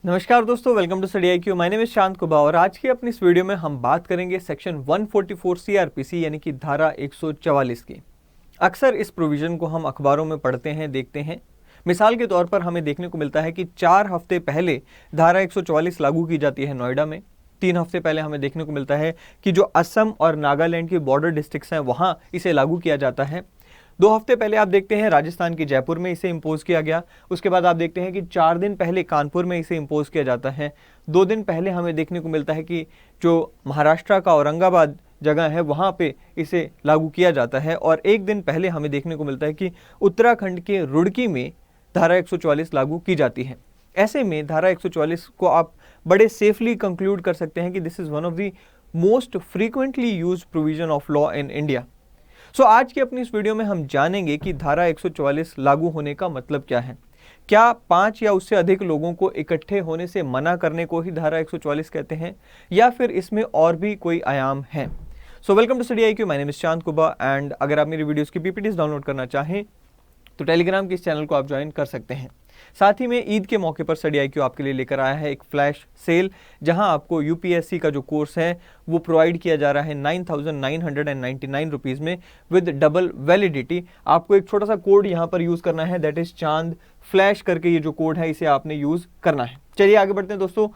नमस्कार दोस्तों, welcome to study IQ। My name is Shant Kuba और आज की अपनी इस वीडियो में हम बात करेंगे सेक्शन 144 CRPC यानी कि धारा 144 की। अक्सर इस प्रोविज़न को हम अखबारों में पढ़ते हैं, देखते हैं। मिसाल के तौर पर हमें देखने को मिलता है कि 4 हफ्ते पहले धारा 144 लागू की जाती है नोएडा में। 3 हफ्ते पहले हमें देखने को मिलता है कि जो असम और नागालैंड की बॉर्डर डिस्ट्रिक्ट्स हैं वहाँ इसे लागू किया जाता है। 2 हफ्ते पहले आप देखते हैं राजस्थान के जयपुर में इसे इम्पोज किया गया। उसके बाद आप देखते हैं कि 4 दिन पहले कानपुर में इसे इम्पोज किया जाता है। 2 दिन पहले हमें देखने को मिलता है कि जो महाराष्ट्र का औरंगाबाद जगह है वहाँ पे इसे लागू किया जाता है। और 1 दिन पहले हमें देखने को मिलता है कि उत्तराखंड के रुड़की में धारा 144 लागू की जाती है। ऐसे में धारा 144 को आप बड़े सेफली कंक्लूड कर सकते हैं कि this is one of the most frequently use provision of law in India. So आज की अपनी इस वीडियो में हम जानेंगे कि धारा 144 लागू होने का मतलब क्या है। क्या 5 या उससे अधिक लोगों को इकट्ठे होने से मना करने को ही धारा 144 कहते हैं या फिर इसमें और भी कोई आयाम है। So welcome to study IQ। My name is Shant Kuba and अगर आप मेरी वीडियोस की PPTs डाउनलोड करना चाहें तो टेलीग्राम के इस चैनल को आप ज्वाइन कर सकते हैं। साथ ही में ईद के मौके पर स्टडी IQ आपके लिए लेकर आया है एक फ्लैश सेल, जहां आपको UPSC का जो कोर्स है वो प्रोवाइड किया जा रहा है 9,999 रुपीज़ में विद डबल वैलिडिटी। आपको एक छोटा सा कोड यहां पर यूज़ करना है, दैट इज़ चांद फ्लैश करके ये जो कोड है इसे आपने यूज़ करना है। चलिए आगे बढ़ते हैं दोस्तों।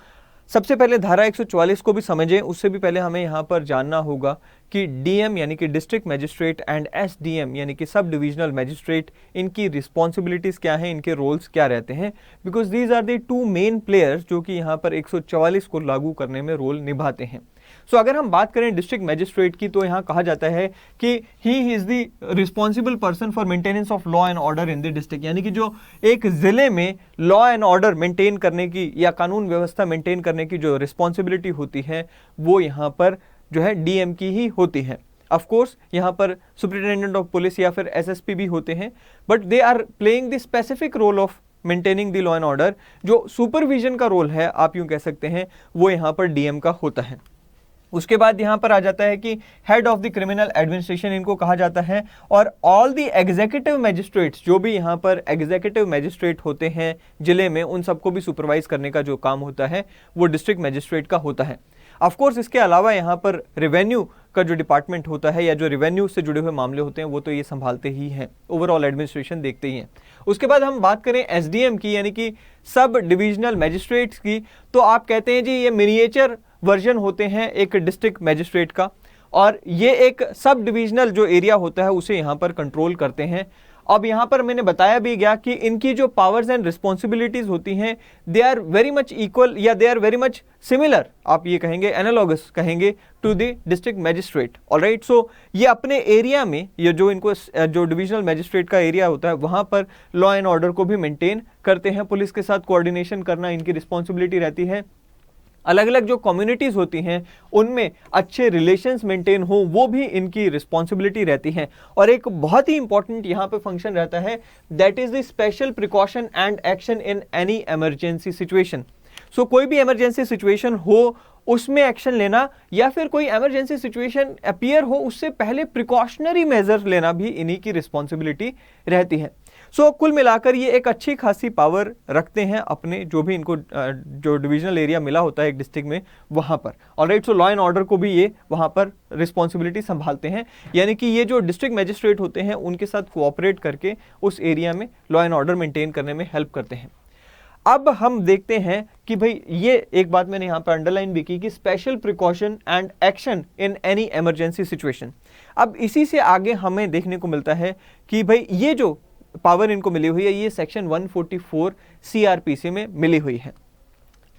सबसे पहले धारा 144 को भी समझें, उससे भी पहले हमें यहाँ पर जानना होगा कि DM यानी कि डिस्ट्रिक्ट मैजिस्ट्रेट एंड SDM यानी कि सब डिविजनल मैजिस्ट्रेट, इनकी रिस्पॉन्सिबिलिटीज़ क्या हैं, इनके रोल्स क्या रहते हैं। Because these are the 2 main players जो कि यहाँ पर 144 को लागू करने में रोल निभाते हैं। सो अगर हम बात करें डिस्ट्रिक्ट मैजिस्ट्रेट की तो यहाँ कहा जाता है कि he is the responsible person for maintenance of law and order in the district, यानी कि जो एक ज़िले में लॉ एंड ऑर्डर मेंटेन करने की या कानून व्यवस्था मेंटेन करने की जो रिस्पॉन्सिबिलिटी होती है वो यहाँ पर जो है DM की ही होती है। ऑफ कोर्स यहाँ पर सुपरिटेंडेंट ऑफ पुलिस या फिर SSP भी होते हैं, but they are playing the specific role of maintaining the law and order. जो सुपरविजन का रोल है आप यूँ कह सकते हैं वो यहाँ पर DM का होता है। उसके बाद यहाँ पर आ जाता है कि head of the criminal administration इनको कहा जाता है। और ऑल द एग्जीक्यूटिव मैजिस्ट्रेट्स, जो भी यहाँ पर एग्जीक्यूटिव मैजिस्ट्रेट होते हैं जिले में, उन सबको भी सुपरवाइज करने का जो काम होता है वो डिस्ट्रिक्ट मैजिस्ट्रेट का होता है। ऑफ कोर्स इसके अलावा यहाँ पर रेवेन्यू का जो डिपार्टमेंट होता है या जो रेवेन्यू से जुड़े हुए मामले होते हैं वो तो ये संभालते ही हैं, ओवरऑल एडमिनिस्ट्रेशन देखते ही हैं। उसके बाद हम बात करें SDM की यानी कि सब डिविजनल मैजिस्ट्रेट्स की, तो आप कहते हैं जी ये मिनिएचर वर्जन होते हैं एक डिस्ट्रिक्ट मैजिस्ट्रेट का, और ये एक सब डिविजनल जो एरिया होता है उसे यहाँ पर कंट्रोल करते हैं। अब यहाँ पर मैंने बताया भी गया कि इनकी जो पावर्स एंड रिस्पॉन्सिबिलिटीज होती हैं they are very much equal या they are very much similar, आप ये कहेंगे एनालॉगस कहेंगे to the district magistrate. Alright, so ये अपने एरिया में ये जो इनको जो डिविजनल मैजिस्ट्रेट का एरिया होता है वहाँ पर लॉ एंड ऑर्डर को भी मेंटेन करते हैं। पुलिस के साथ कोऑर्डिनेशन करना इनकी रिस्पॉन्सिबिलिटी रहती है। अलग अलग जो कम्युनिटीज़ होती हैं उनमें अच्छे रिलेशंस मेंटेन हो वो भी इनकी रिस्पॉन्सिबिलिटी रहती है। और एक बहुत ही इंपॉर्टेंट यहाँ पे फंक्शन रहता है, that is the special precaution and action in any emergency situation. So कोई भी इमरजेंसी सिचुएशन हो उसमें एक्शन लेना या फिर कोई इमरजेंसी सिचुएशन अपीयर हो उससे पहले प्रिकॉशनरी मेजर्स लेना भी इन्हीं की रिस्पॉन्सिबिलिटी रहती है। सो कुल मिलाकर ये एक अच्छी खासी पावर रखते हैं अपने जो भी इनको जो डिविजनल एरिया मिला होता है एक डिस्ट्रिक्ट में वहाँ पर। Alright, so law and order को भी ये वहाँ पर रिस्पॉन्सिबिलिटी संभालते हैं, यानी कि ये जो डिस्ट्रिक्ट मैजिस्ट्रेट होते हैं उनके साथ कोऑपरेट करके उस एरिया में लॉ एंड ऑर्डर मेंटेन करने में हेल्प करते हैं। अब हम देखते हैं कि भाई ये एक बात मैंने यहाँ पर अंडरलाइन भी की कि special precaution and action in any emergency situation. अब इसी से आगे हमें देखने को मिलता है कि भाई ये जो पावर इनको मिली हुई है ये सेक्शन 144 CRPC में मिली हुई है।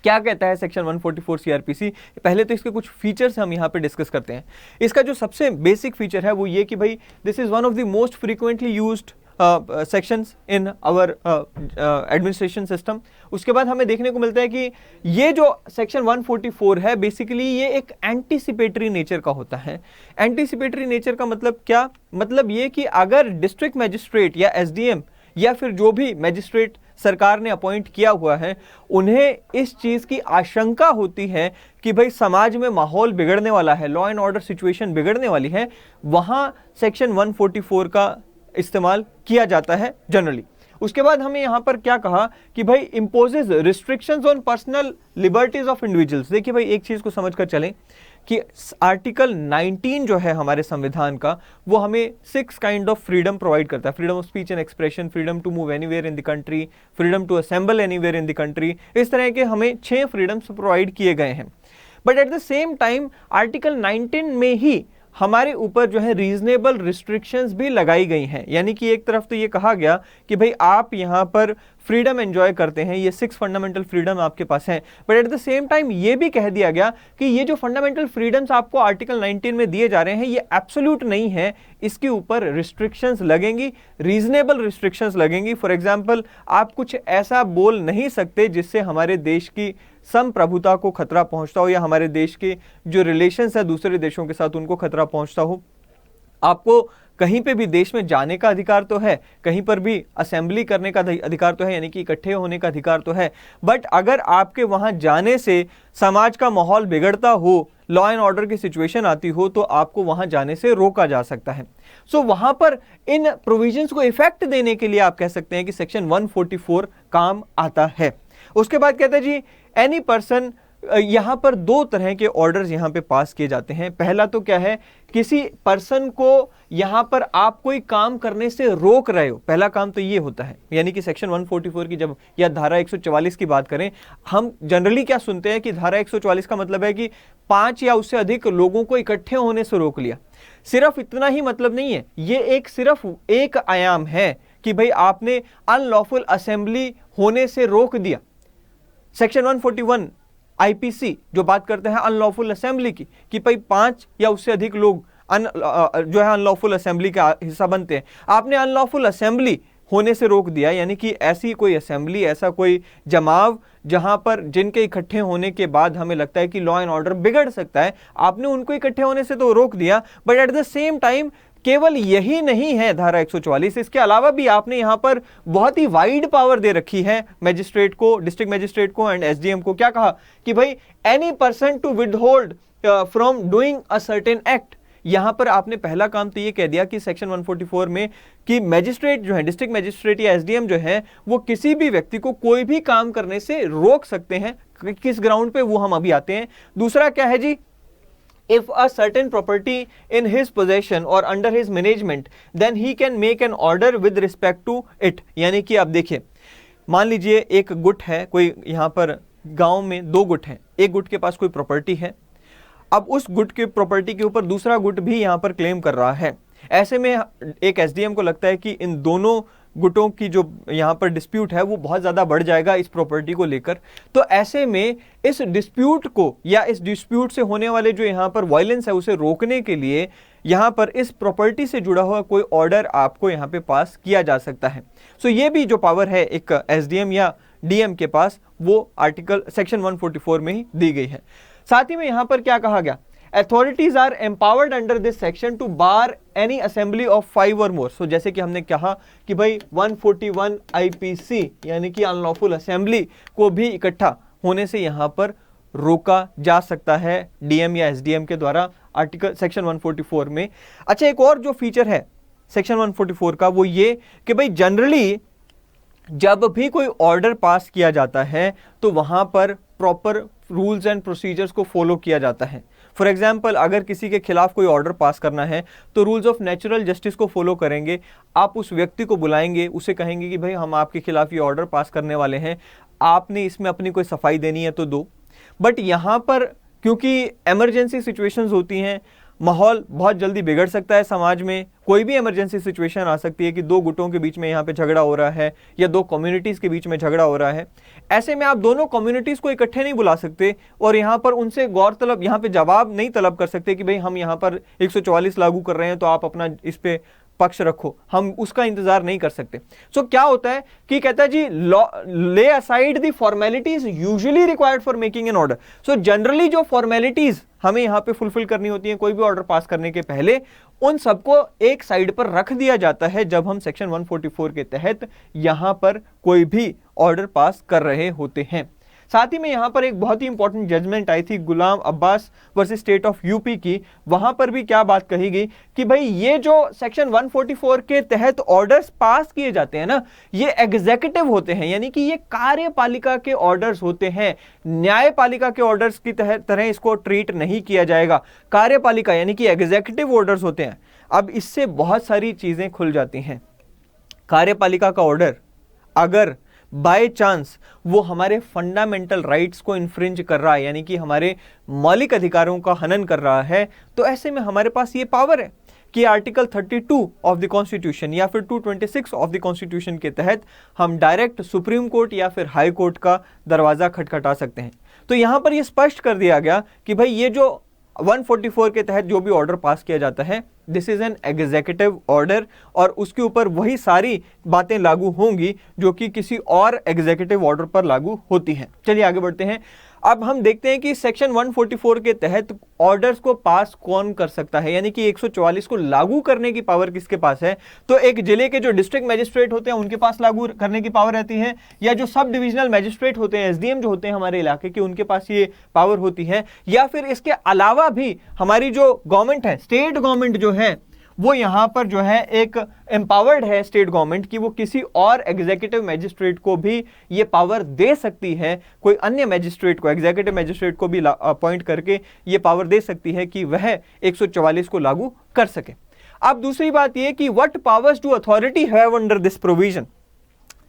क्या कहता है सेक्शन 144 CRPC? पहले तो इसके कुछ फीचर्स हम यहाँ पे डिस्कस करते हैं। इसका जो सबसे बेसिक फीचर है वो ये कि भाई this is one of the most frequently used sections in our administration system. उसके बाद हमें देखने को मिलता है कि ये जो सेक्शन 144 है बेसिकली ये एक एंटीसिपेटरी नेचर का होता है। एंटीसिपेटरी नेचर का मतलब क्या? मतलब ये कि अगर डिस्ट्रिक्ट मैजिस्ट्रेट या SDM या फिर जो भी मैजिस्ट्रेट सरकार ने अपॉइंट किया हुआ है उन्हें इस चीज़ की आशंका होती है कि भाई समाज में माहौल बिगड़ने वाला है, लॉ एंड ऑर्डर सिचुएशन बिगड़ने वाली है, वहाँ सेक्शन 144 का इस्तेमाल किया जाता है जनरली। उसके बाद हमें यहां पर क्या कहा कि भाई imposes restrictions on personal liberties of individuals. देखिए भाई एक चीज को समझकर चलें कि आर्टिकल 19 जो है हमारे संविधान का, वो हमें 6 काइंड ऑफ फ्रीडम प्रोवाइड करता है। Freedom of speech and expression, freedom to move anywhere in the country, freedom to assemble anywhere in the country, इस तरह के हमें 6 फ्रीडम्स प्रोवाइड किए गए हैं। But at the same time article 19 में ही हमारे ऊपर जो है रीजनेबल रिस्ट्रिक्शंस भी लगाई गई हैं। यानी कि एक तरफ तो ये कहा गया कि भाई आप यहां पर फ्रीडम एंजॉय करते हैं, ये 6 फंडामेंटल फ्रीडम आपके पास हैं, but at the same time ये भी कह दिया गया कि ये जो फंडामेंटल फ्रीडम्स आपको आर्टिकल 19 में दिए जा रहे हैं ये एब्सोल्यूट नहीं है, इसके ऊपर रिस्ट्रिक्शंस लगेंगी, रीजनेबल रिस्ट्रिक्शंस लगेंगी। फॉर एग्जाम्पल आप कुछ ऐसा बोल नहीं सकते जिससे हमारे देश की संप्रभुता को खतरा पहुंचता हो या हमारे देश के जो रिलेशंस है दूसरे देशों के साथ उनको खतरा पहुंचता हो। आपको कहीं पे भी देश में जाने का अधिकार तो है, कहीं पर भी असेंबली करने का अधिकार तो है, यानी कि इकट्ठे होने का अधिकार तो है, बट अगर आपके वहां जाने से समाज का माहौल बिगड़ता हो, लॉ एंड ऑर्डर की सिचुएशन आती हो, तो आपको वहां जाने से रोका जा सकता है। सो वहां पर इन प्रोविजंस को इफेक्ट देने के लिए आप कह सकते हैं कि सेक्शन 144 काम आता है। उसके बाद कहते हैं जी एनी पर्सन, यहां पर 2 तरह के ऑर्डर्स यहां पे पास किए जाते हैं। पहला तो क्या है, किसी पर्सन को यहां पर आप कोई काम करने से रोक रहे हो, पहला काम तो ये होता है। यानी कि सेक्शन 144 की जब या धारा 144 की बात करें, हम जनरली क्या सुनते हैं कि धारा 144 का मतलब है कि 5 या उससे अधिक लोगों को इकट्ठे होने से रोक लिया। सिर्फ इतना ही मतलब नहीं है, ये सिर्फ एक आयाम है कि भाई आपने अनलॉफुल असेंबली होने से रोक दिया। सेक्शन 141 आईपीसी जो बात करते हैं अनलॉफुल असेंबली की, कि भाई 5 या उससे अधिक लोग जो है अनलॉफुल असेंबली का हिस्सा बनते हैं, आपने अनलॉफुल असेंबली होने से रोक दिया। यानी कि ऐसी कोई असेंबली, ऐसा कोई जमाव जहां पर जिनके इकट्ठे होने के बाद हमें लगता है कि लॉ एंड ऑर्डर बिगड़ सकता है, आपने उनको इकट्ठे होने से तो रोक दिया, but at the same time केवल यही नहीं है धारा 144, इसके अलावा भी आपने यहां पर बहुत ही वाइड पावर दे रखी है मैजिस्ट्रेट को, डिस्ट्रिक्ट मैजिस्ट्रेट को एंड एसडीएम को। क्या कहा कि भाई any person to withhold from doing a certain act. यहां पर आपने पहला काम तो ये कह दिया कि सेक्शन 144 में कि मैजिस्ट्रेट जो है, डिस्ट्रिक्ट मैजिस्ट्रेट या एसडीएम जो है, वो किसी भी व्यक्ति को कोई भी काम करने से रोक सकते हैं। किस ग्राउंड पे, वो हम अभी आते हैं। दूसरा क्या है जी, if a certain property in his possession or under his management then he can make an order with respect to it। यानी कि आप देखिए, मान लीजिए एक गुट है, कोई यहां पर गांव में 2 गुट हैं, एक गुट के पास कोई प्रॉपर्टी है, अब उस गुट के प्रॉपर्टी के ऊपर दूसरा गुट भी यहां पर क्लेम कर रहा है। ऐसे में एक एसडीएम को लगता है कि इन दोनों गुटों की जो यहां पर डिस्प्यूट है वो बहुत ज्यादा बढ़ जाएगा इस प्रॉपर्टी को लेकर, तो ऐसे में इस डिस्प्यूट को या इस डिस्प्यूट से होने वाले जो यहां पर वायलेंस है उसे रोकने के लिए यहां पर इस प्रॉपर्टी से जुड़ा हुआ कोई ऑर्डर आपको यहां पे पास किया जा सकता है। सो ये भी जो पावर है एक एसडीएम या डीएम के पास, वो आर्टिकल सेक्शन 144 में ही दी गई है। साथ ही में यहां पर क्या कहा गया, authorities are empowered under this section to bar any assembly of 5 or more। so जैसे कि हमने कहा कि भाई 141 IPC यानी कि अनलॉफुल असेंबली को भी इकट्ठा होने से यहां पर रोका जा सकता है डीएम या एसडीएम के द्वारा आर्टिकल सेक्शन 144 में। अच्छा, एक और जो फीचर है सेक्शन 144 का वो ये कि भाई जनरली जब भी कोई ऑर्डर पास किया जाता है तो वहां पर प्रॉपर रूल्स एंड प्रोसीजर्स को फॉलो किया जाता है। फॉर एग्जाम्पल, अगर किसी के खिलाफ कोई ऑर्डर पास करना है तो रूल्स ऑफ नेचुरल जस्टिस को फॉलो करेंगे। आप उस व्यक्ति को बुलाएंगे, उसे कहेंगे कि भाई हम आपके खिलाफ ये ऑर्डर पास करने वाले हैं, आपने इसमें अपनी कोई सफाई देनी है तो दो। बट यहाँ पर क्योंकि इमरजेंसी सिचुएशंस होती हैं, माहौल बहुत जल्दी बिगड़ सकता है समाज में, कोई भी इमरजेंसी सिचुएशन आ सकती है कि 2 गुटों के बीच में यहाँ पे झगड़ा हो रहा है या 2 कम्युनिटीज़ के बीच में झगड़ा हो रहा है। ऐसे में आप दोनों कम्युनिटीज़ को इकट्ठे नहीं बुला सकते और यहाँ पर उनसे गौर तलब, यहाँ पे जवाब नहीं तलब कर सकते कि भाई हम यहाँ पर 144 लागू कर रहे हैं तो आप अपना इस पे पक्ष रखो, हम उसका इंतजार नहीं कर सकते। सो क्या होता है कि कहता है जी ले aside the formalities usually required for making an order. So generally जो फॉर्मेलिटीज हमें यहाँ पे फुलफिल करनी होती है कोई भी ऑर्डर पास करने के पहले, उन सबको एक साइड पर रख दिया जाता है जब हम सेक्शन 144 के तहत यहां पर कोई भी ऑर्डर पास कर रहे होते हैं। साथ ही में यहाँ पर एक बहुत ही इंपॉर्टेंट जजमेंट आई थी Ghulam Abbas versus state of UP की। वहां पर भी क्या बात कही गई कि भाई ये जो सेक्शन 144 के तहत ऑर्डर्स पास किए जाते हैं ना, ये एग्जीक्यूटिव होते हैं, यानी कि ये कार्यपालिका के ऑर्डर्स होते हैं, न्यायपालिका के ऑर्डर्स की तरह इसको ट्रीट नहीं किया जाएगा। कार्यपालिका यानी कि एग्जीक्यूटिव ऑर्डर्स होते हैं। अब इससे बहुत सारी चीजें खुल जाती हैं। कार्यपालिका का ऑर्डर अगर बाय चांस वो हमारे फंडामेंटल राइट्स को इन्फ्रिंज कर रहा है, यानी कि हमारे मौलिक अधिकारों का हनन कर रहा है, तो ऐसे में हमारे पास ये पावर है कि आर्टिकल 32 ऑफ द कॉन्स्टिट्यूशन या फिर 226 ऑफ द कॉन्स्टिट्यूशन के तहत हम डायरेक्ट सुप्रीम कोर्ट या फिर हाई कोर्ट का दरवाजा खटखटा सकते हैं। तो यहां पर यह स्पष्ट कर दिया गया कि भाई ये जो 144 के तहत जो भी ऑर्डर पास किया जाता है, this is an executive order, और उसके ऊपर वही सारी बातें लागू होंगी जो कि किसी और एग्जीक्यूटिव ऑर्डर पर लागू होती हैं। चलिए आगे बढ़ते हैं। अब हम देखते हैं कि सेक्शन 144 के तहत ऑर्डर्स को पास कौन कर सकता है, यानी कि 144 को लागू करने की पावर किसके पास है। तो एक जिले के जो डिस्ट्रिक्ट मजिस्ट्रेट होते हैं उनके पास लागू करने की पावर रहती है, या जो सब डिविजनल मजिस्ट्रेट होते हैं, एसडीएम जो होते हैं हमारे इलाके के, उनके पास ये पावर होती है। या फिर इसके अलावा भी हमारी जो गवर्नमेंट है, स्टेट गवर्नमेंट जो है, वो यहां पर जो है एक एम्पावर्ड है स्टेट गवर्नमेंट की, वो किसी और एग्जीक्यूटिव मैजिस्ट्रेट को भी ये पावर दे सकती है, कोई अन्य मैजिस्ट्रेट को, एग्जीक्यूटिव मैजिस्ट्रेट को भी अपॉइंट करके ये पावर दे सकती है कि वह 144 को लागू कर सके। अब दूसरी बात ये कि what powers do authority have under this provision.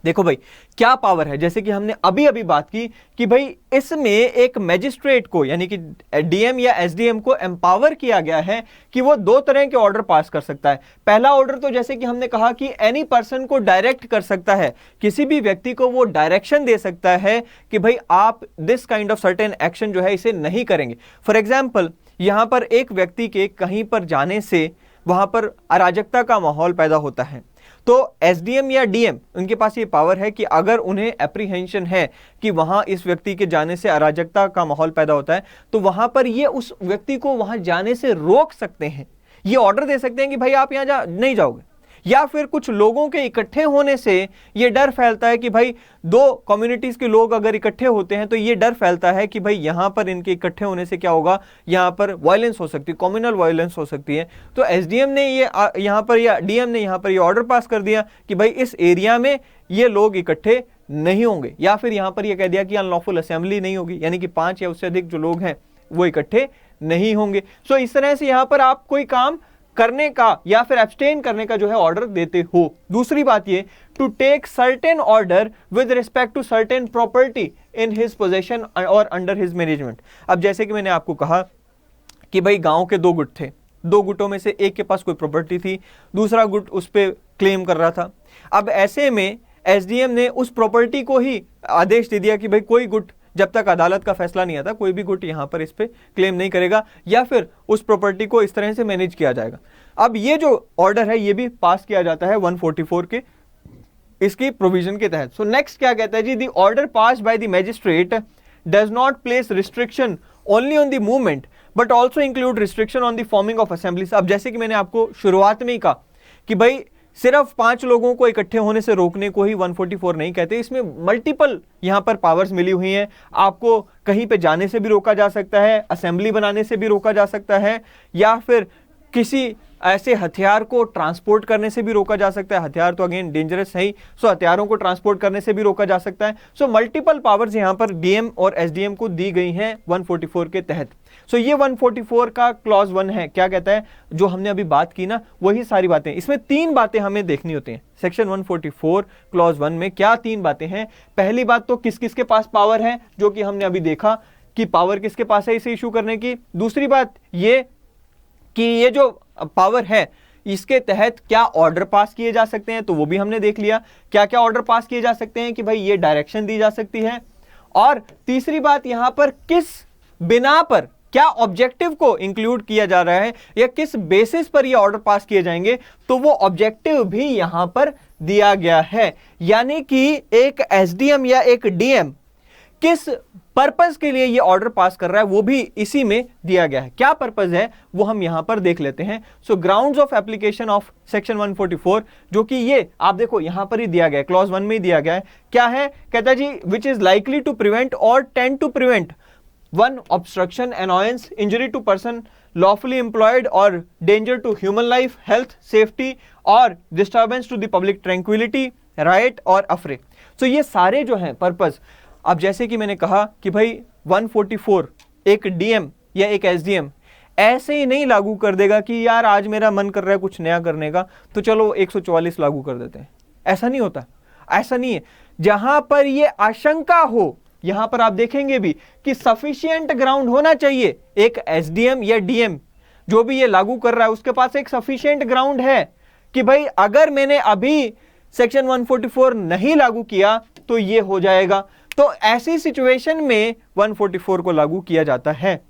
देखो भाई क्या पावर है, जैसे कि हमने अभी अभी बात की कि भाई इसमें एक मैजिस्ट्रेट को यानी कि डीएम या एसडीएम को एम्पावर किया गया है कि वो दो तरह के ऑर्डर पास कर सकता है। पहला ऑर्डर तो जैसे कि हमने कहा कि एनी पर्सन को डायरेक्ट कर सकता है, किसी भी व्यक्ति को वो डायरेक्शन दे सकता है कि भाई आप this kind of certain action जो है इसे नहीं करेंगे। फॉर एग्जाम्पल यहां पर एक व्यक्ति के कहीं पर जाने से वहां पर अराजकता का माहौल पैदा होता है, तो एसडीएम या डीएम उनके पास ये पावर है कि अगर उन्हें एप्रीहेंशन है कि वहां इस व्यक्ति के जाने से अराजकता का माहौल पैदा होता है, तो वहां पर ये उस व्यक्ति को वहां जाने से रोक सकते हैं। ये ऑर्डर दे सकते हैं कि भाई आप यहां नहीं जाओगे। या फिर कुछ लोगों के इकट्ठे होने से ये डर फैलता है कि भाई दो कम्युनिटीज के लोग अगर इकट्ठे होते हैं तो ये डर फैलता है कि भाई यहां पर इनके इकट्ठे होने से क्या होगा, यहां पर वायलेंस हो सकती है, कम्युनल वायलेंस हो सकती है। तो एसडीएम ने ये यहां पर या डीएम ने यहां पर ये ऑर्डर पास कर दिया कि भाई इस एरिया में ये लोग इकट्ठे नहीं होंगे, या फिर यहां पर ये कह दिया कि अनलॉफुल असेंबली नहीं होगी, यानी कि 5 या उससे अधिक जो लोग हैं वो इकट्ठे नहीं होंगे। सो इस तरह से यहां पर आप कोई काम करने का या फिर एब्सटेन करने का जो है ऑर्डर देते हो। दूसरी बात ये to take certain order with respect to certain property in his possession और अंडर हिज मैनेजमेंट। अब जैसे कि मैंने आपको कहा कि भाई गांव के 2 गुट थे, 2 गुटों में से एक के पास कोई प्रॉपर्टी थी, दूसरा गुट उस पर क्लेम कर रहा था। अब ऐसे में एसडीएम ने उस प्रॉपर्टी को ही आदेश दे दिया कि भाई कोई गुट जब तक अदालत का फैसला नहीं आता कोई भी गुट यहां पर इस पे क्लेम नहीं करेगा, या फिर उस प्रॉपर्टी को इस तरह से मैनेज किया जाएगा। अब ये जो ऑर्डर है ये भी पास किया जाता है 144 के इसकी प्रोविजन के तहत। सो नेक्स्ट क्या कहता है जी, the order pass by the magistrate does not place restriction only on the movement but also include restriction on the forming of assemblies. अब जैसे कि मैंने आपको शुरुआत में ही कहा कि भाई सिर्फ 5 लोगों को इकट्ठे होने से रोकने को ही 144 नहीं कहते, इसमें मल्टीपल यहां पर पावर्स मिली हुई हैं। आपको कहीं पे जाने से भी रोका जा सकता है, असेंबली बनाने से भी रोका जा सकता है, या फिर किसी ऐसे हथियार को ट्रांसपोर्ट करने से भी रोका जा सकता है। हथियार तो अगेन डेंजरस है ही, सो हथियारों को ट्रांसपोर्ट करने से भी रोका जा सकता है। सो मल्टीपल पावर्स यहां पर डीएम और एसडीएम को दी गई हैं 144 के तहत। सो ये 144 का क्लॉज 1 है, क्या कहता है, जो हमने अभी बात की ना वही सारी बातें। इसमें 3 बातें हमें देखनी होती हैं सेक्शन 144 क्लॉज 1 में। क्या 3 बातें हैं? पहली बात तो किस किस के पास पावर है, जो कि हमने अभी देखा कि पावर किसके पास है इसे इशू करने की। दूसरी बात ये कि ये जो पावर है इसके तहत क्या ऑर्डर पास किए जा सकते हैं, तो वो भी हमने देख लिया क्या क्या ऑर्डर पास किए जा सकते हैं कि भाई ये डायरेक्शन दी जा सकती है। और तीसरी बात यहां पर किस बिना पर, क्या ऑब्जेक्टिव को इंक्लूड किया जा रहा है या किस बेसिस पर ये ऑर्डर पास किए जाएंगे, तो वो ऑब्जेक्टिव भी यहां पर दिया गया है। यानी कि एक एसडीएम या एक डीएम किस पर्पस के लिए ये ऑर्डर पास कर रहा है वो भी इसी में दिया गया है। क्या पर्पस है वो हम यहां पर देख लेते हैं। So grounds of application of section 144, जो कि ये आप देखो यहां पर ही दिया गया है, क्लॉज 1 में ही दिया गया है। क्या है, कहता है जी which is likely to prevent और tend to prevent 1 obstruction, annoyance, injury to person lawfully employed or danger to human life, health, safety or disturbance to the public tranquility, riot और affray। so ये सारे जो हैं purpose, अब जैसे कि मैंने कहा कि भाई 144 एक डीएम या एक एसडीएम ऐसे ही नहीं लागू कर देगा कि यार आज मेरा मन कर रहा है कुछ नया करने का तो चलो 144 लागू कर देते हैं। ऐसा नहीं होता, ऐसा नहीं है। जहां पर ये आशंका हो, यहां पर आप देखेंगे भी कि सफिशिएंट ग्राउंड होना चाहिए। एक एसडीएम या डीएम जो भी ये लागू कर रहा है उसके पास एक सफिशिएंट ग्राउंड है कि भाई अगर मैंने अभी सेक्शन 144 नहीं लागू किया तो ये हो जाएगा। तो ऐसी सिचुएशन में 144 को लागू किया जाता है।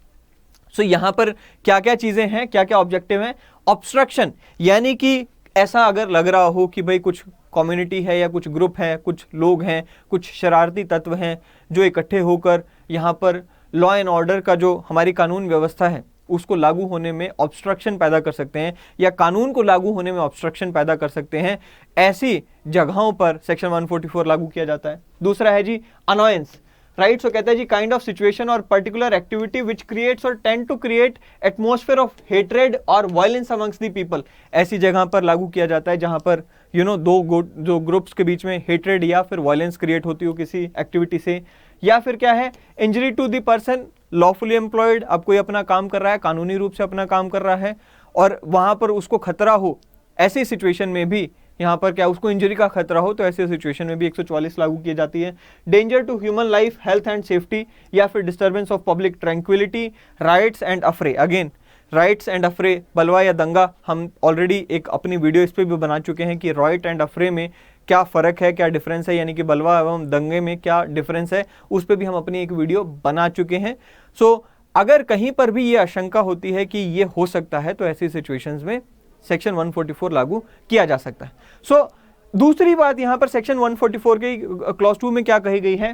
सो यहां पर क्या क्या चीजें हैं, क्या क्या ऑब्जेक्टिव हैं। ऑब्स्ट्रक्शन यानी कि ऐसा अगर लग रहा हो कि भाई कुछ कम्युनिटी है या कुछ ग्रुप है, कुछ लोग हैं, कुछ शरारती तत्व हैं जो इकट्ठे होकर यहाँ पर लॉ एंड ऑर्डर का जो हमारी कानून व्यवस्था है उसको लागू होने में ऑब्स्ट्रक्शन पैदा कर सकते हैं या कानून को लागू होने में ऑब्स्ट्रक्शन पैदा कर सकते हैं, ऐसी जगहों पर सेक्शन 144 लागू किया जाता है। दूसरा है जी अनॉयंस, राइट। सो कहता है जी काइंड ऑफ सिचुएशन और पर्टिकुलर एक्टिविटी विच क्रिएट्स और tend to create atmosphere of hatred और वायलेंस अमंग्स द पीपल। ऐसी जगह पर लागू किया जाता है जहां पर दो ग्रुप्स के बीच में हेट्रेड या फिर वायलेंस क्रिएट होती हो किसी एक्टिविटी से। या फिर क्या है, injury to the person lawfully employed, अब कोई अपना काम कर रहा है, कानूनी रूप से अपना काम कर रहा है और वहां पर उसको खतरा हो, ऐसी सिचुएशन में भी यहाँ पर क्या उसको इंजरी का खतरा हो तो ऐसे सिचुएशन में भी 144 लागू की जाती है। Danger to human life, health and safety या फिर disturbance of public tranquility, riots and affray. Again riots and affray, बलवा या दंगा, हम ऑलरेडी एक अपनी वीडियो इस पर भी बना चुके हैं कि राइट एंड अफ्रे में क्या फ़र्क है, क्या डिफरेंस है, यानी कि बलवा एवं दंगे में क्या डिफरेंस है, उस पर भी हम अपनी एक वीडियो बना चुके हैं। सो अगर कहीं पर भी ये आशंका होती है कि ये हो सकता है तो ऐसी सिचुएशंस में सेक्शन 144 लागू किया जा सकता है। सो दूसरी बात यहां पर सेक्शन 144 के क्लॉज 2 में क्या कही गई है,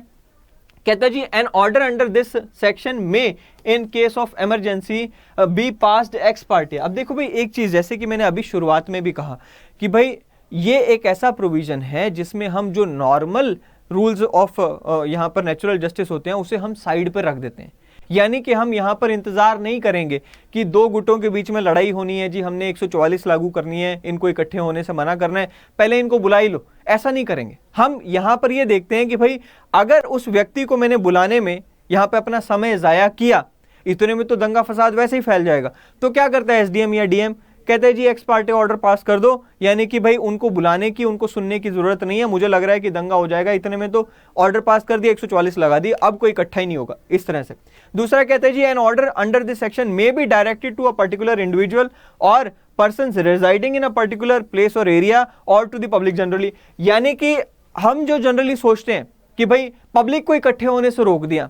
कहता है जी an order under this section में in case of emergency be passed ex parte. अब देखो भाई एक चीज, जैसे कि मैंने अभी शुरुआत में भी कहा कि भाई ये एक ऐसा प्रोविजन है जिसमें हम जो नॉर्मल रूल्स ऑफ यहाँ पर नेचुरल जस्टिस होते हैं उसे हम साइड पर रख देते हैं। यानी कि हम यहाँ पर इंतजार नहीं करेंगे कि दो गुटों के बीच में लड़ाई होनी है जी, हमने 144 लागू करनी है, इनको इकट्ठे होने से मना करना है, पहले इनको बुला ही लो, ऐसा नहीं करेंगे। हम यहाँ पर ये देखते हैं कि भाई अगर उस व्यक्ति को मैंने बुलाने में यहाँ पे अपना समय जाया किया, इतने में तो दंगा फसाद वैसे ही फैल जाएगा। तो क्या करता है एसडीएम या डीएम, कहते हैं जी एक्स पार्टी ऑर्डर पास कर दो, यानी कि भाई उनको बुलाने की, उनको सुनने की जरूरत नहीं है, मुझे लग रहा है कि दंगा हो जाएगा, इतने में तो ऑर्डर पास कर दिया, 144 लगा दी, अब कोई इकट्ठा ही नहीं होगा, इस तरह से। दूसरा कहते हैं जी an order under this section may be directed to a particular individual और persons residing in a particular place और एरिया और टू द पब्लिक जनरली। यानी कि हम जो जनरली सोचते हैं कि भाई पब्लिक को इकट्ठे होने से रोक दिया,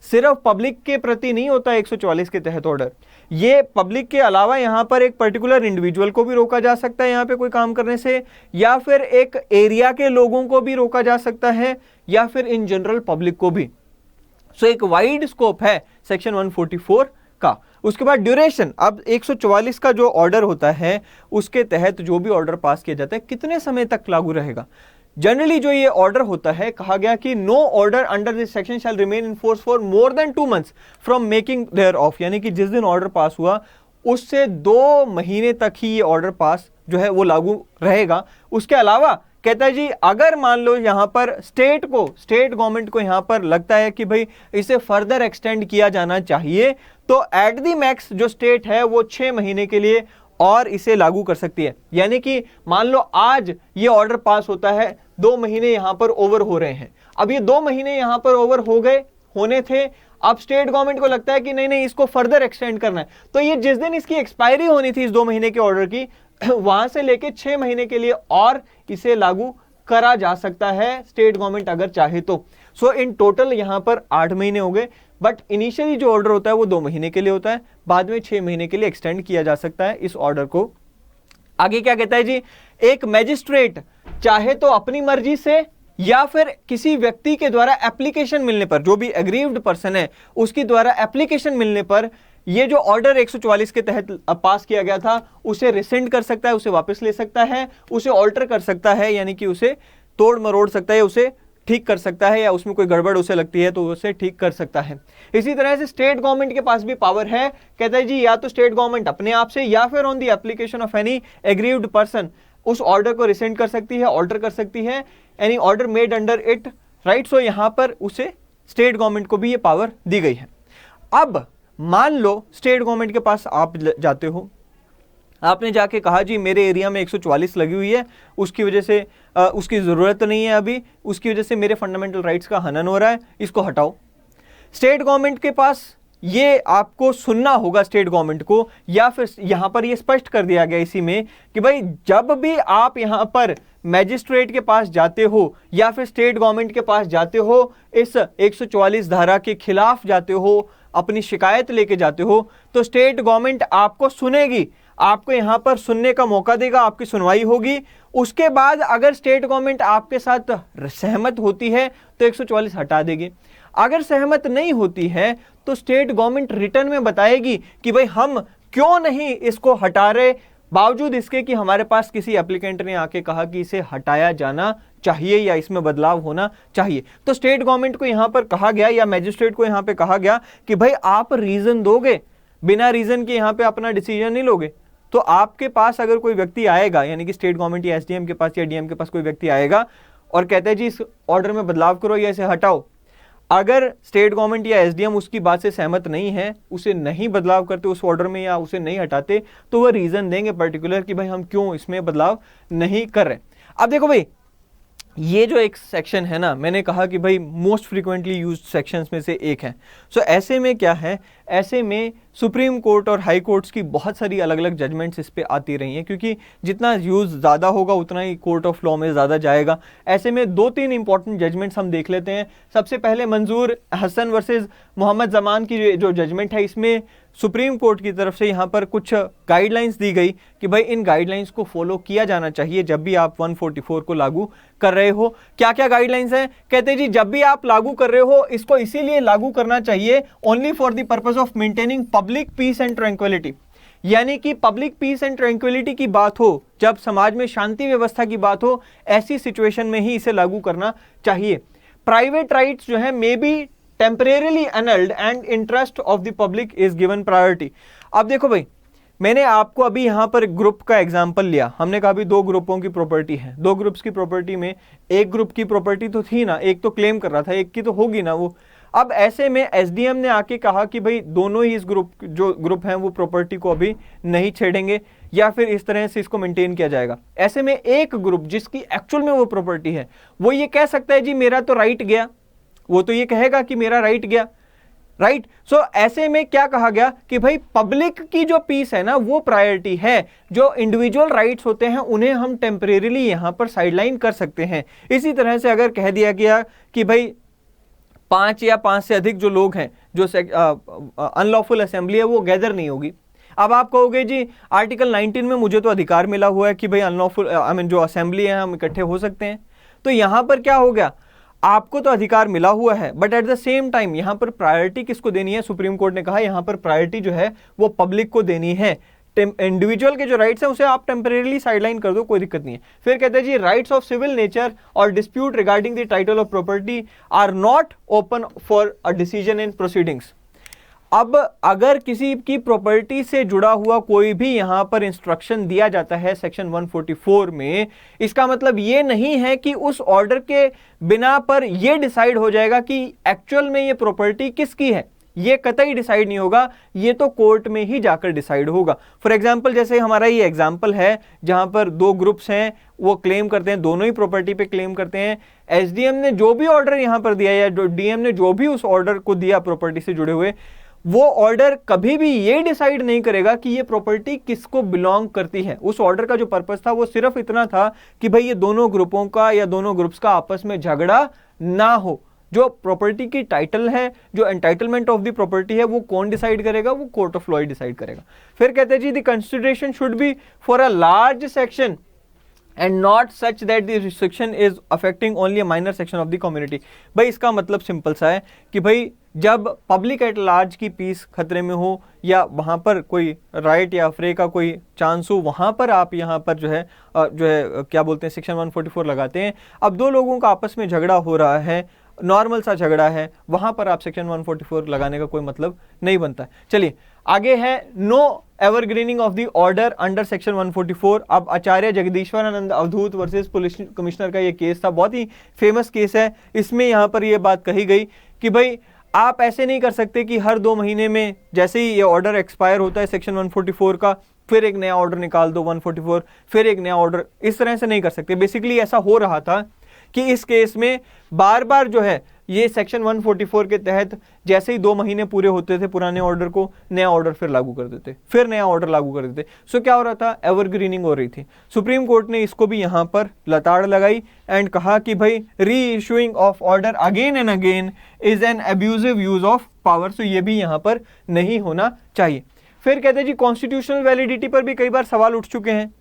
सिर्फ पब्लिक के प्रति नहीं होता 144 के तहत ऑर्डर, ये पब्लिक के अलावा यहां पर एक पर्टिकुलर इंडिविजुअल को भी रोका जा सकता है यहां पे कोई काम करने से, या फिर एक एरिया के लोगों को भी रोका जा सकता है, या फिर इन जनरल पब्लिक को भी। सो एक वाइड स्कोप है सेक्शन 144 का। उसके बाद ड्यूरेशन, अब 144 का जो ऑर्डर होता है उसके तहत जो भी ऑर्डर पास किया जाता है कितने समय तक लागू रहेगा। जनरली जो ये ऑर्डर होता है, कहा गया कि no order under this section shall remain in force for more than 2 months from making thereof, यानी कि जिस दिन ऑर्डर पास हुआ उससे 2 महीने तक ही ये ऑर्डर पास जो है वो लागू रहेगा। उसके अलावा कहता है जी अगर मान लो यहां पर स्टेट गवर्नमेंट को यहां पर लगता है कि भाई इसे फर्दर एक्सटेंड किया जाना चाहिए, तो एट द मैक्स जो स्टेट है वो 6 महीने के लिए और इसे लागू कर सकती है। यानी कि मान लो आज ये ऑर्डर पास होता है, 2 महीने यहां पर ओवर हो रहे हैं, अब ये 2 महीने यहां पर ओवर हो गए होने थे, अब स्टेट गवर्नमेंट को लगता है कि नहीं इसको फर्दर एक्सटेंड करना है, तो ये जिस दिन इसकी एक्सपायरी होनी थी इस 2 महीने के ऑर्डर की, वहां से लेके 6 महीने के लिए और इसे लागू करा जा सकता है स्टेट गवर्नमेंट अगर चाहे तो। सो इन टोटल यहां पर 8 महीने हो गए, बट इनिशियली जो ऑर्डर होता है वो 2 महीने के लिए होता है, बाद में 6 महीने के लिए एक्सटेंड किया जा सकता है इस ऑर्डर को। आगे क्या कहता है जी, एक मैजिस्ट्रेट चाहे तो अपनी मर्जी से या फिर किसी व्यक्ति के द्वारा एप्लीकेशन मिलने पर, जो भी एग्रीव्ड पर्सन है उसकी द्वारा एप्लीकेशन मिलने पर ये जो ऑर्डर 144 के तहत पास किया गया था उसे रिसेंड कर सकता है, उसे वापस ले सकता है, उसे ऑल्टर कर सकता है, यानी कि उसे तोड़ मरोड़ सकता है, उसे ठीक कर सकता है, या उसमें कोई गड़बड़ उसे लगती है तो उसे ठीक कर सकता है। इसी तरह से स्टेट गवर्नमेंट के पास भी पावर है, कहता है जी या तो स्टेट गवर्नमेंट अपने आप से या फिर on the application of any aggrieved person उस ऑर्डर को रिसेंड कर सकती है, ऑल्टर कर सकती है, any order made under it, right. So यहां पर उसे स्टेट गवर्नमेंट को भी ये पावर दी गई है। अब मान लो स्टेट गवर्नमेंट के पास आप जाते हो, आपने जाके कहा जी मेरे एरिया में 144 लगी हुई है, उसकी वजह से उसकी ज़रूरत नहीं है अभी, उसकी वजह से मेरे फंडामेंटल राइट्स का हनन हो रहा है, इसको हटाओ। स्टेट गवर्नमेंट के पास ये आपको सुनना होगा स्टेट गवर्नमेंट को, या फिर यहां पर ये स्पष्ट कर दिया गया इसी में कि भाई जब भी आप यहां पर मैजिस्ट्रेट के पास जाते हो या फिर स्टेट गवर्नमेंट के पास जाते हो, इस 144 धारा के खिलाफ जाते हो, अपनी शिकायत लेके जाते हो, तो स्टेट गवर्नमेंट आपको सुनेगी, आपको यहां पर सुनने का मौका देगा, आपकी सुनवाई होगी। उसके बाद अगर स्टेट गवर्नमेंट आपके साथ सहमत होती है तो 144 हटा देगी। अगर सहमत नहीं होती है तो स्टेट गवर्नमेंट रिटर्न में बताएगी कि भाई हम क्यों नहीं इसको हटा रहे, बावजूद इसके कि हमारे पास किसी एप्लीकेंट ने आके कहा कि इसे हटाया जाना चाहिए या इसमें बदलाव होना चाहिए। तो स्टेट गवर्नमेंट को यहां पर कहा गया या मैजिस्ट्रेट को यहां पे कहा गया कि भाई आप रीजन दोगे, बिना रीजन के यहां पे अपना डिसीजन नहीं लोगे। तो आपके पास अगर कोई व्यक्ति आएगा, यानी कि स्टेट गवर्नमेंट या एसडीएम के पास या डीएम के पास कोई व्यक्ति आएगा और कहता है जी इस ऑर्डर में बदलाव करो या इसे हटाओ, अगर स्टेट गवर्नमेंट या एसडीएम उसकी बात से सहमत नहीं है, उसे नहीं बदलाव करते उस ऑर्डर में या उसे नहीं हटाते, तो वह रीजन देंगे पर्टिकुलर कि भाई हम क्यों इसमें बदलाव नहीं कर रहे। अब देखो भाई, ये जो एक सेक्शन है ना, मैंने कहा कि भाई मोस्ट फ्रीक्वेंटली यूज्ड सेक्शंस में से एक है। सो ऐसे में क्या है, ऐसे में सुप्रीम कोर्ट और हाई कोर्ट्स की बहुत सारी अलग अलग जजमेंट्स इस पे आती रही हैं, क्योंकि जितना यूज़ ज़्यादा होगा उतना ही कोर्ट ऑफ लॉ में ज़्यादा जाएगा। ऐसे में 2-3 इंपॉर्टेंट जजमेंट्स हम देख लेते हैं। सबसे पहले मंजूर हसन वर्सेस मोहम्मद जमान की जो जजमेंट है, इसमें सुप्रीम कोर्ट की तरफ से यहाँ पर कुछ गाइडलाइंस दी गई कि भाई इन गाइडलाइंस को फॉलो किया जाना चाहिए जब भी आप 144 को लागू कर रहे हो। क्या क्या गाइडलाइंस हैं? कहते हैं जी जब भी आप लागू कर रहे हो इसको इसीलिए लागू करना चाहिए only for the purpose of maintaining public piece and tranquillity, यानी कि पब्लिक पीस एंड ट्रैंक्विलिटी की बात हो, जब समाज में शांति व्यवस्था की बात हो, ऐसी सिचुएशन में ही इसे लागू करना चाहिए। प्राइवेट राइट्स जो है may be temporarily एनल्ड and interest of the public is given priority. अब देखो भाई, मैंने आपको अभी यहां पर ग्रुप का एग्जांपल लिया, हमने कहा भी 2 ग्रुपों की प्रॉपर्टी है, 2 ग्रुप्स की प्रॉपर्टी में एक ग्रुप की प्रॉपर्टी तो थी ना, एक तो क्लेम कर रहा था, एक की तो होगी ना वो। अब ऐसे में एसडीएम ने आके कहा कि भाई दोनों ही इस ग्रुप हैं वो प्रॉपर्टी को अभी नहीं छेड़ेंगे या फिर इस तरह से इसको मेंटेन किया जाएगा। ऐसे में एक ग्रुप जिसकी एक्चुअल में वो प्रॉपर्टी है, वो ये कह सकता है जी मेरा तो राइट गया, वो तो ये कहेगा कि मेरा राइट गया, राइट। सो ऐसे में क्या कहा गया कि भाई पब्लिक की जो पीस है ना वो प्रायोरिटी है, जो इंडिविजुअल राइट्स होते हैं उन्हें हम टेम्परेरीली यहां पर साइडलाइन कर सकते हैं। इसी तरह से अगर कह दिया गया कि भाई 5 या 5 से अधिक जो लोग हैं, जो अनलॉफुल असेंबली है वो गैदर नहीं होगी। अब आप कहोगे जी आर्टिकल 19 में मुझे तो अधिकार मिला हुआ है कि भाई अनलॉफुल जो असेंबली है हम इकट्ठे हो सकते हैं। तो यहां पर क्या हो गया, आपको तो अधिकार मिला हुआ है but at the same time यहां पर प्रायोरिटी किसको देनी है? सुप्रीम कोर्ट ने कहा यहां पर प्रायोरिटी जो है वो पब्लिक को देनी है। इंडिविजुअल के जो राइट्स हैं उसे आप टेम्परेरीली साइडलाइन कर दो, कोई दिक्कत नहीं है। फिर कहते हैं जी राइट्स ऑफ सिविल नेचर और dispute regarding the title of property are not open for a decision in proceedings. अब अगर किसी की प्रॉपर्टी से जुड़ा हुआ कोई भी यहां पर इंस्ट्रक्शन दिया जाता है सेक्शन 144 में, इसका मतलब ये नहीं है कि उस ऑर्डर के बिना पर यह डिसाइड हो जाएगा कि एक्चुअल में ये प्रॉपर्टी किसकी है। ये कतई डिसाइड नहीं होगा, ये तो कोर्ट में ही जाकर डिसाइड होगा। फॉर एग्जांपल जैसे हमारा ये एग्जांपल है जहां पर 2 ग्रुप्स हैं, वो क्लेम करते हैं, दोनों ही प्रॉपर्टी पे क्लेम करते हैं। एसडीएम ने जो भी ऑर्डर यहां पर दिया या डीएम ने जो भी उस ऑर्डर को दिया प्रॉपर्टी से जुड़े हुए, वो ऑर्डर कभी भी ये डिसाइड नहीं करेगा कि ये प्रॉपर्टी किसको बिलोंग करती है। उस ऑर्डर का जो पर्पस था वो सिर्फ इतना था कि भाई ये दोनों ग्रुपों का या दोनों ग्रुप्स का आपस में झगड़ा ना हो। जो प्रॉपर्टी की टाइटल है, जो एंटाइटलमेंट ऑफ द प्रॉपर्टी है, वो कौन डिसाइड करेगा? वो कोर्ट ऑफ लॉ डिसाइड करेगा। फिर कहते हैं जी the consideration should be for a large section and not such that the restriction is affecting only a minor section of the community. भाई इसका मतलब सिंपल सा है कि भाई जब पब्लिक एट लार्ज की पीस खतरे में हो या वहाँ पर कोई राइट या अफरे का कोई चांस हो, वहाँ पर आप यहाँ पर जो है क्या बोलते हैं सेक्शन 144 लगाते हैं। अब दो लोगों का आपस में झगड़ा हो रहा है, नॉर्मल सा झगड़ा है, वहाँ पर आप सेक्शन 144 लगाने का कोई मतलब नहीं बनता। चलिए आगे है no evergreening of the order under section 144। अब Acharya Jagdishwaranand Avadhoot versus police commissioner का ये केस था, बहुत ही फेमस केस है। इसमें यहाँ पर ये बात कही गई कि भाई आप ऐसे नहीं कर सकते कि हर 2 महीने में जैसे ही ये ऑर्डर एक्सपायर होता है सेक्शन 144 का, फिर एक नया ऑर्डर निकाल दो 144, फिर एक नया ऑर्डर, इस तरह से नहीं कर सकते। बेसिकली ऐसा हो रहा था कि इस केस में बार बार जो है ये सेक्शन 144 के तहत जैसे ही 2 महीने पूरे होते थे पुराने ऑर्डर को, नया ऑर्डर फिर लागू कर देते, फिर नया ऑर्डर लागू कर देते। सो क्या हो रहा था, एवरग्रीनिंग हो रही थी। सुप्रीम कोर्ट ने इसको भी यहाँ पर लताड़ लगाई एंड कहा कि भाई reissuing of order again and again is an abusive use of power. So ये भी यहाँ पर नहीं होना चाहिए। फिर कहते हैं जी कॉन्स्टिट्यूशनल वैलिडिटी पर भी कई बार सवाल उठ चुके हैं,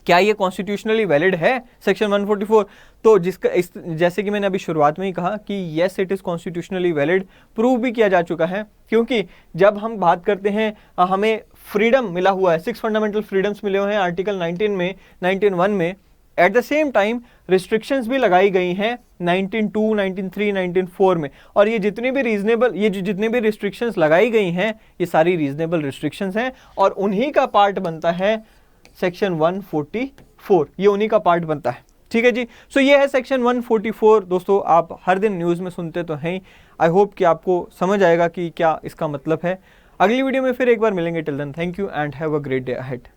क्या ये कॉन्स्टिट्यूशनली वैलिड है सेक्शन 144? तो जिसका जैसे कि मैंने अभी शुरुआत में ही कहा कि yes it is constitutionally valid, prove भी किया जा चुका है। क्योंकि जब हम बात करते हैं हमें फ्रीडम मिला हुआ है, 6 फंडामेंटल फ्रीडम्स मिले हुए हैं आर्टिकल 19 में, 19(1) में। At the same time restrictions भी लगाई गई हैं 19(2), 19(3), 19(4) में। और ये जितनी भी रीजनेबल, ये जो जितनी भी रिस्ट्रिक्शंस लगाई गई हैं ये सारी रीजनेबल रिस्ट्रिक्शंस हैं और उन्हीं का पार्ट बनता है सेक्शन 144, ये उन्हीं का पार्ट बनता है। ठीक है जी। सो ये है सेक्शन 144। दोस्तों आप हर दिन न्यूज़ में सुनते तो हैं। आई होप कि आपको समझ आएगा कि क्या इसका मतलब है। अगली वीडियो में फिर एक बार मिलेंगे। Till then thank you and have a great day ahead.